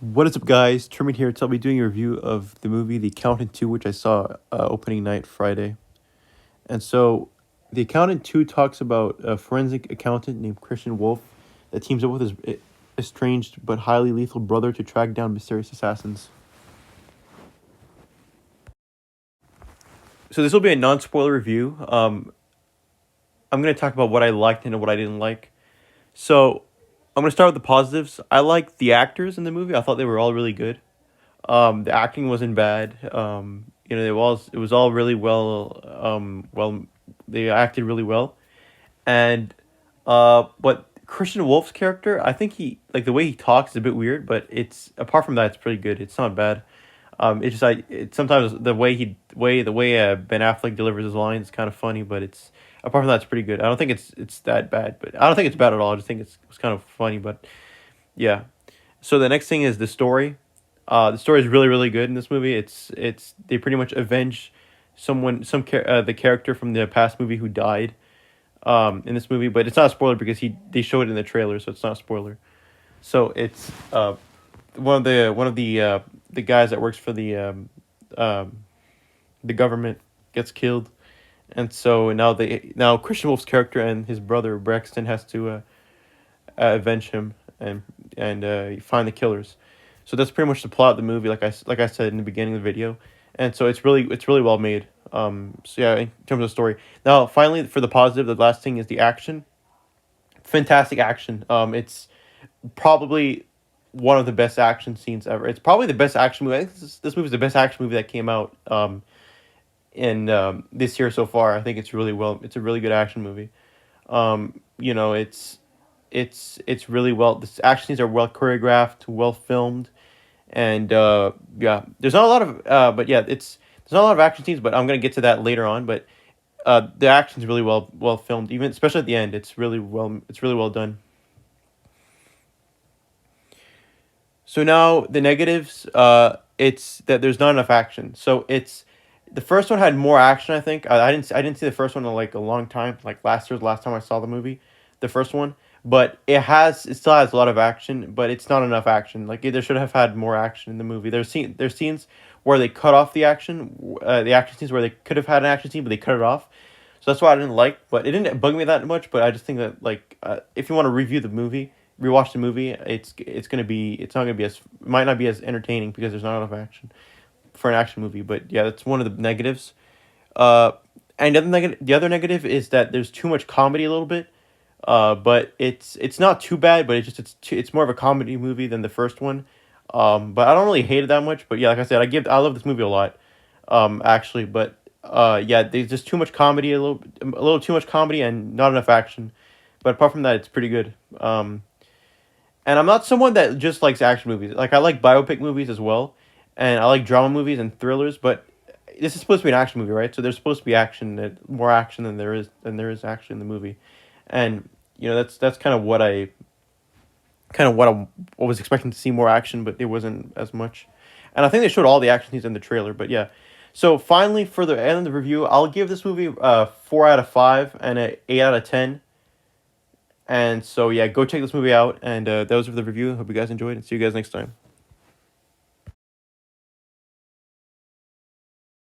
What is up, guys? Truman here. So I'll be doing a review of the movie The Accountant 2, which I saw opening night Friday. And so, The Accountant 2 talks about a forensic accountant named Christian Wolf that teams up with his estranged but highly lethal brother to track down mysterious assassins. So this will be a non-spoiler review. I'm going to talk about what I liked and what I didn't like. So I'm going to start with the positives. I liked the actors in the movie. I thought they were all really good. The acting wasn't bad. It was all really well. They acted really well, and but Christian Wolf's character, I think he like the way he talks is a bit weird, but it's apart from that, it's pretty good. It's not bad. It's just sometimes the way Ben Affleck delivers his lines is kind of funny, but it's apart from that, it's pretty good. I don't think it's that bad, but I don't think it's bad at all. I just think it's kind of funny, but yeah. So the next thing is the story. The story is really really good in this movie. It's they pretty much avenge the character from the past movie who died in this movie, but it's not a spoiler because they showed it in the trailer, so it's not a spoiler. So it's one of the guys that works for the government gets killed, and so now Christian Wolf's character and his brother Braxton has to avenge him and find the killers. So that's pretty much the plot of the movie. Like I said in the beginning of the video, and so it's really well made. So yeah, in terms of story. Now, finally, for the positive, the last thing is the action. Fantastic action. It's probably one of the best action scenes ever. It's probably the best action movie. I think this movie is the best action movie that came out in this year so far. I think it's really well. It's a really good action movie. It's really well. The action scenes are well choreographed, well filmed, and yeah, there's not a lot of but yeah, there's not a lot of action scenes, but I'm gonna get to that later on. But the action's really well filmed, even especially at the end. It's really well done. So now the negatives, it's that there's not enough action. So it's the first one had more action. I think I didn't see the first one in like a long time. Like last year's last time I saw the movie, the first one. But it still has a lot of action, but it's not enough action. Like there should have had more action in the movie. There's scenes where they cut off the action scenes where they could have had an action scene, but they cut it off. So that's why I didn't like. But it didn't bug me that much. But I just think that like if you want to review the movie, rewatch the movie, it's not gonna be as it might not be as entertaining because there's not enough action for an action movie. But yeah, that's one of the negatives. Uh, and the other negative is that there's too much comedy a little bit. But it's not too bad, but it's more of a comedy movie than the first one. But I don't really hate it that much. But yeah, like I said, I love this movie a lot. Actually, but yeah, there's just too much comedy, a little too much comedy, and not enough action. But apart from that, it's pretty good. And I'm not someone that just likes action movies. Like I like biopic movies as well, and I like drama movies and thrillers. But this is supposed to be an action movie, right? So there's supposed to be more action than there is action in the movie, and that's kind of what I was expecting to see more action, but it wasn't as much. And I think they showed all the action scenes in the trailer. But yeah, so finally for the end of the review, I'll give this movie 4 out of 5 and a 8 out of 10. And so yeah, go check this movie out. And that was for the review. Hope you guys enjoyed, and see you guys next time.